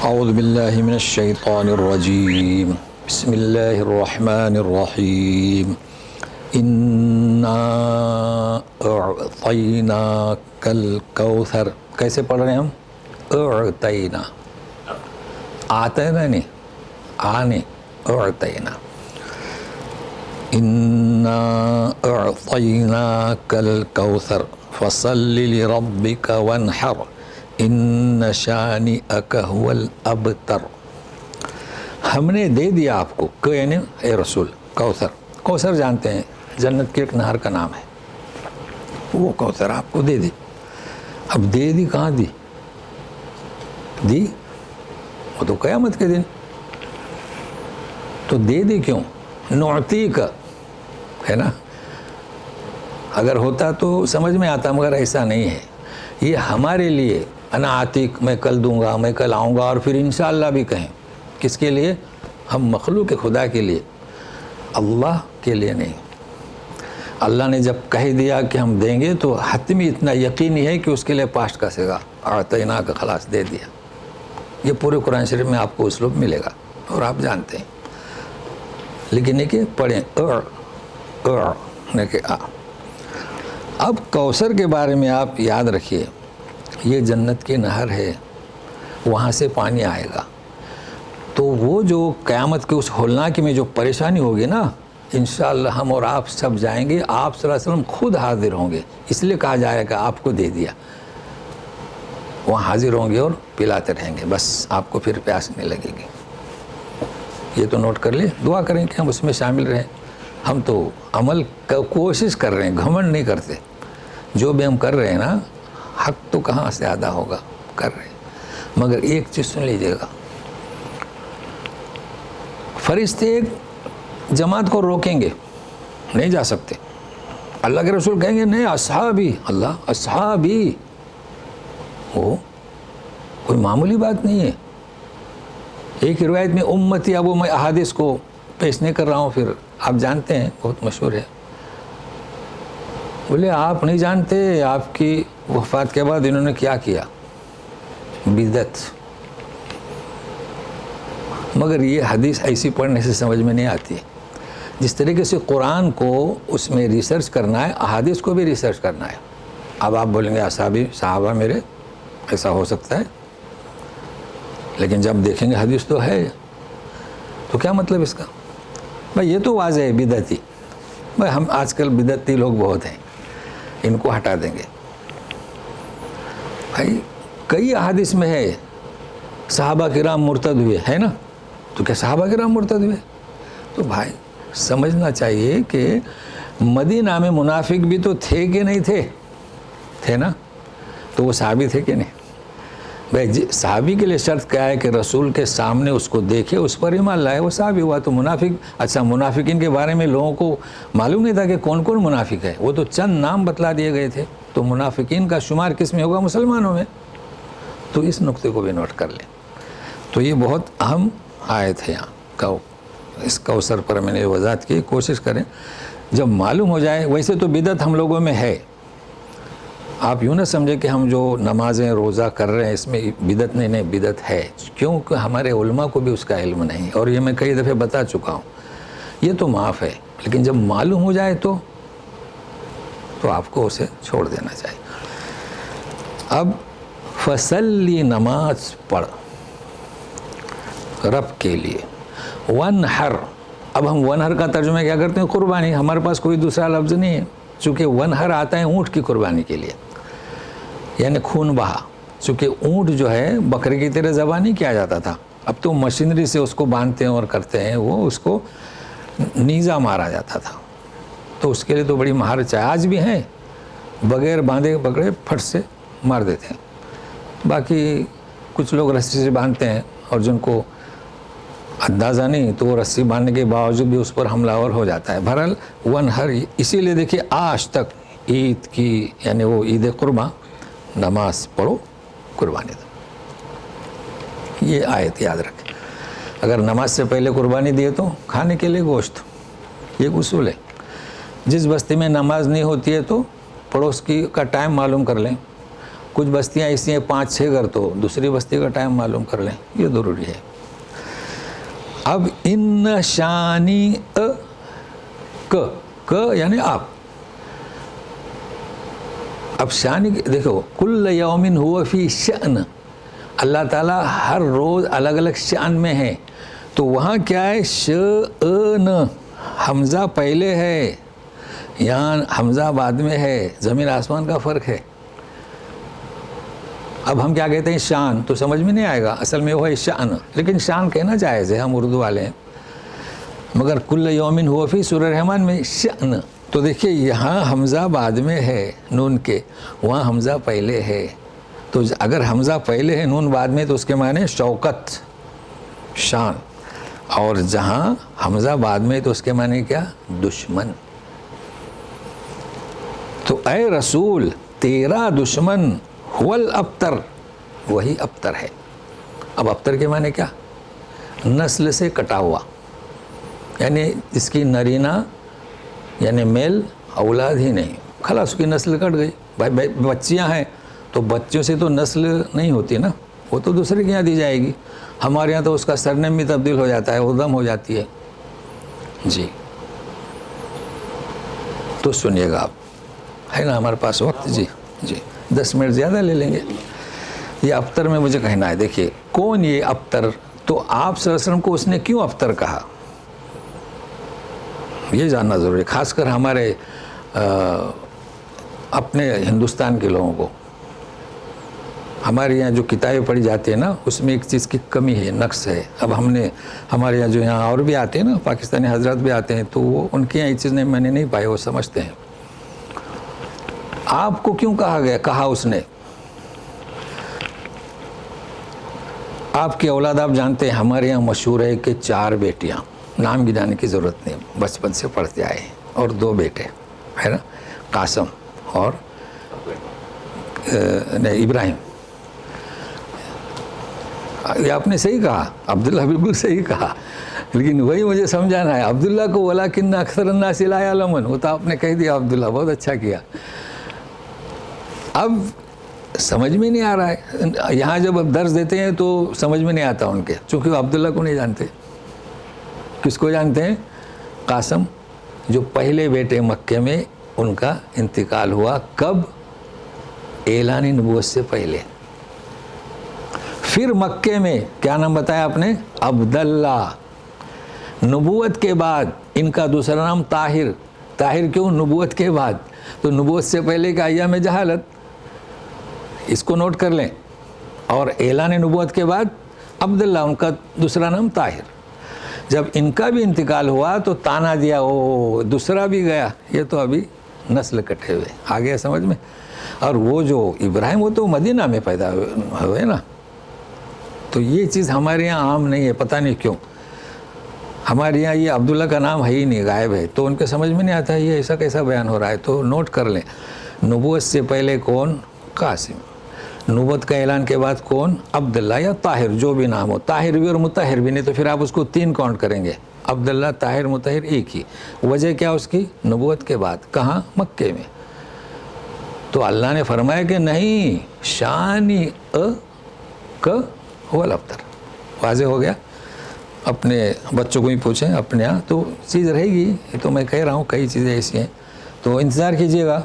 اعوذ باللہ من الشیطان الرجیم بسم اللہ الرحمن الرحیم انا اعطیناک الکوثر. کیسے پڑھ رہے ہیں ہم؟ اعطینا، آتینا نہیں، آنے، اعطینا. انا اعطیناک الکوثر فصل لربک وانحر ان شانئک هو الابتر. ہم نے دے دیا آپ کو، یعنی اے رسول، کوثر. کوثر جانتے ہیں جنت کے ایک نہر کا نام ہے، وہ کوثر آپ کو دے دی. اب دے دی کہاں دی؟ دی وہ تو قیامت کے دن. تو دے دی کیوں؟ نعطی کا ہے نا. اگر ہوتا تو سمجھ میں آتا، مگر ایسا نہیں ہے. یہ ہمارے لیے انا عتیق، میں کل دوں گا، میں کل آؤں گا، اور پھر انشاءاللہ بھی کہیں. کس کے لیے؟ ہم مخلوق خدا کے لیے، اللہ کے لیے نہیں. اللہ نے جب کہہ دیا کہ ہم دیں گے تو حتمی اتنا یقینی ہے کہ اس کے لیے پاسٹ کا صیغہ اعطینا کا خلاص دے دیا. یہ پورے قرآن شریف میں آپ کو اسلوب ملے گا اور آپ جانتے ہیں. لیکن یہ کہ پڑھیں کہ اب کوثر کے بارے میں آپ یاد رکھیے، یہ جنت کی نہر ہے، وہاں سے پانی آئے گا. تو وہ جو قیامت کے اس ہولناکی میں جو پریشانی ہوگی نا، انشاءاللہ ہم اور آپ سب جائیں گے. آپ صلی اللہ علیہ وسلم خود حاضر ہوں گے، اس لیے کہا جائے گا آپ کو دے دیا. وہاں حاضر ہوں گے اور پلاتے رہیں گے، بس آپ کو پھر پیاس نہیں لگے گی. یہ تو نوٹ کر لیں، دعا کریں کہ ہم اس میں شامل رہیں. ہم تو عمل کوشش کر رہے ہیں، گھمنڈ نہیں کرتے. جو بھی ہم کر رہے ہیں نا، حق تو کہاں سے ادا ہوگا، کر رہے ہیں. مگر ایک چیز سن لیجیے گا، فرشتے ایک جماعت کو روکیں گے، نہیں جا سکتے. اللہ کے رسول کہیں گے نہیں اصحابی، اللہ اصحابی، وہ کوئی معمولی بات نہیں ہے. ایک روایت میں امتی، اب میں احادیث کو پیش نہیں کر رہا ہوں، پھر آپ جانتے ہیں، بہت مشہور ہے. بولے آپ نہیں جانتے آپ کی وفات کے بعد انہوں نے کیا کیا؟ بدعت. مگر یہ حدیث ایسی پڑھنے سے سمجھ میں نہیں آتی ہے. جس طریقے سے قرآن کو اس میں ریسرچ کرنا ہے، احادیث کو بھی ریسرچ کرنا ہے. اب آپ بولیں گے اصحابی صحابہ میرے، ایسا ہو سکتا ہے. لیکن جب دیکھیں گے حدیث تو ہے، تو کیا مطلب اس کا؟ بھائی یہ تو واضح ہے بدعتی. بھائی ہم آج کل بدعتی لوگ بہت ہیں، ان کو ہٹا دیں گے. بھائی کئی احادیث میں ہے صحابہ کرام مرتد ہوئے، ہے نا. تو کیا صحابہ کرام مرتد ہوئے؟ تو بھائی سمجھنا چاہیے کہ مدینہ میں منافق بھی تو تھے کہ نہیں تھے؟ تھے نا. تو وہ صحابی تھے کہ نہیں؟ بھائی صحابی کے لیے شرط کیا ہے کہ رسول کے سامنے اس کو دیکھے، اس پر ایمان لائے، وہ صحابی ہوا. تو منافق، اچھا منافقین کے بارے میں لوگوں کو معلوم نہیں تھا کہ کون کون منافق ہے، وہ تو چند نام بتلا دیے گئے تھے. تو منافقین کا شمار کس میں ہوگا؟ مسلمانوں میں. تو اس نقطے کو بھی نوٹ کر لیں. تو یہ بہت اہم آیت ہے. یہاں اس کوثر پر میں نے وضاحت کی، کوشش کریں جب معلوم ہو جائے. ویسے تو بدعت ہم لوگوں میں ہے، آپ یوں نہ سمجھے کہ ہم جو نمازیں روزہ کر رہے ہیں اس میں بدعت نہیں، بدعت ہے. کیونکہ ہمارے علماء کو بھی اس کا علم نہیں، اور یہ میں کئی دفعہ بتا چکا ہوں. یہ تو معاف ہے، لیکن جب معلوم ہو جائے تو آپ کو اسے چھوڑ دینا چاہیے. اب فصلی، نماز پڑھ رب کے لیے. ونحر، اب ہم ونحر کا ترجمہ کیا کرتے ہیں؟ قربانی. ہمارے پاس کوئی دوسرا لفظ نہیں ہے، چونکہ ونحر آتا ہے اونٹ کی قربانی کے لیے، یعنی خون بہا. چونکہ اونٹ جو ہے بکرے کی طرح ذبح نہیں کیا جاتا تھا. اب تو مشینری سے اس کو باندھتے ہیں اور کرتے ہیں، وہ اس کو نیزہ مارا جاتا تھا. تو اس کے لیے تو بڑی مہارت چاہیے. آج بھی ہیں، بغیر باندھے پکڑے پھٹ سے مار دیتے ہیں. باقی کچھ لوگ رسی سے باندھتے ہیں، اور جن کو اندازہ نہیں تو وہ رسی باندھنے کے باوجود بھی اس پر حملہ آور ہو جاتا ہے. بہرحال ونحر، اسی لیے دیکھیے آج تک عید کی، یعنی وہ عید قرباں، نماز پڑھو قربانی دو. یہ آیت یاد رکھیں. اگر نماز سے پہلے قربانی دیے تو کھانے کے لیے گوشت. یہ اصول ہے. جس بستی میں نماز نہیں ہوتی ہے تو پڑوس کا ٹائم معلوم کر لیں. کچھ بستیاں ایسی ہیں 5-6 گھر، تو دوسری بستی کا ٹائم معلوم کر لیں، یہ ضروری ہے. اب ان شانی ک یعنی آپ. اب شانی دیکھو، کل یومن ہوا فی شأن، اللہ تعالیٰ ہر روز الگ الگ شأن میں ہے. تو وہاں کیا ہے؟ شأن، حمزہ پہلے ہے، یہاں حمزہ بعد میں ہے، زمین آسمان کا فرق ہے. اب ہم کیا کہتے ہیں؟ شان، تو سمجھ میں نہیں آئے گا، اصل میں وہ ہے شأن، لیکن شان کہنا جائز ہے، ہم اردو والے ہیں. مگر کل یومن ہوا فی سورہ رحمان میں شأن. تو دیکھیے یہاں حمزہ بعد میں ہے نون کے، وہاں حمزہ پہلے ہے. تو اگر حمزہ پہلے ہے نون بعد میں تو اس کے معنی شوکت، شان. اور جہاں حمزہ بعد میں تو اس کے معنی کیا؟ دشمن. تو اے رسول تیرا دشمن هو الابتر، وہی ابتر ہے. اب ابتر کے معنی کیا؟ نسل سے کٹا ہوا، یعنی اس کی نرینہ یعنی میل اولاد ہی نہیں، خلاص اس کی نسل کٹ گئی. بھائی بچیاں ہیں تو بچوں سے تو نسل نہیں ہوتی نا، وہ تو دوسرے کے یہاں دی جائے گی. ہمارے یہاں تو اس کا سرنیم بھی تبدیل ہو جاتا ہے، ادم ہو جاتی ہے. جی تو سنیے گا، آپ ہے نا ہمارے پاس وقت؟ جی 10 منٹ زیادہ لے لیں گے. یہ ابتر میں مجھے کہنا ہے. دیکھیے کون یہ ابتر؟ تو آپ صلی اللہ علیہ وسلم کو اس نے کیوں ابتر کہا، یہ جاننا ضروری ہے، خاص کر ہمارے اپنے ہندوستان کے لوگوں کو. ہمارے یہاں جو کتابیں پڑھی جاتی ہیں نا، اس میں ایک چیز کی کمی ہے، نقص ہے. اب ہم نے ہمارے یہاں جو یہاں اور بھی آتے ہیں نا، پاکستانی حضرات بھی آتے ہیں، تو وہ ان کے یہاں یہ چیز میں نے نہیں پائی، وہ سمجھتے ہیں. آپ کو کیوں کہا گیا؟ کہا اس نے آپ کی اولاد، آپ جانتے ہیں ہمارے یہاں مشہور ہے کہ 4 بیٹیاں، نام گنانے کی ضرورت نہیں، بچپن سے پڑھتے آئے، اور 2 بیٹے ہے نا، قاسم اور ابراہیم. یہ آپ نے صحیح کہا، عبداللہ بالکل صحیح کہا، لیکن وہی مجھے سمجھانا ہے. عبداللہ کو وَلَكِنَّ أَكْثَرَ النَّاسِ لَا يَعْلَمُونَ، وہ تو آپ نے کہہ دیا عبداللہ، بہت اچھا کیا. اب سمجھ میں نہیں آ رہا ہے، یہاں جب اب درس دیتے ہیں تو سمجھ میں نہیں آتا ان کے، چونکہ وہ عبداللہ کو نہیں جانتے. کس کو جانتے ہیں؟ قاسم، جو پہلے بیٹے مکے میں ان کا انتقال ہوا. کب؟ اعلان نبوت سے پہلے. پھر مکے میں کیا نام بتایا آپ نے؟ عبداللہ. نبوت کے بعد ان کا دوسرا نام طاہر. طاہر کیوں؟ نبوت کے بعد. تو نبوت سے پہلے کا ایام جہالت، اس کو نوٹ کر لیں. اور اعلان نبوت کے بعد عبداللہ، ان کا دوسرا نام طاہر. جب ان کا بھی انتقال ہوا تو تانا دیا، او دوسرا بھی گیا، یہ تو ابھی نسل کٹے ہوئے. آ گیا سمجھ میں؟ اور وہ جو ابراہیم، وہ تو مدینہ میں پیدا ہوئے نا. تو یہ چیز ہمارے یہاں عام نہیں ہے، پتہ نہیں کیوں. ہمارے یہاں یہ عبداللہ کا نام ہے ہی نہیں، غائب ہے، تو ان کے سمجھ میں نہیں آتا ہے یہ ایسا کیسا بیان ہو رہا ہے. تو نوٹ کر لیں، نبوت سے پہلے کون؟ قاسم. نبوت کا اعلان کے بعد کون؟ عبداللہ یا طاہر، جو بھی نام ہو، طاہر بھی اور مطہر بھی. نہیں تو پھر آپ اس کو 3 کاؤنٹ کریں گے، عبداللہ، طاہر، مطہر ایک ہی. وجہ کیا اس کی؟ نبوت کے بعد. کہاں؟ مکے میں. تو اللہ نے فرمایا کہ نہیں، شانی هو الابتر. واضح ہو گیا؟ اپنے بچوں کو ہی پوچھیں، اپنے یہاں تو چیز رہے گی. یہ تو میں کہہ رہا ہوں، کئی چیزیں ایسی ہیں، تو انتظار کیجیے گا.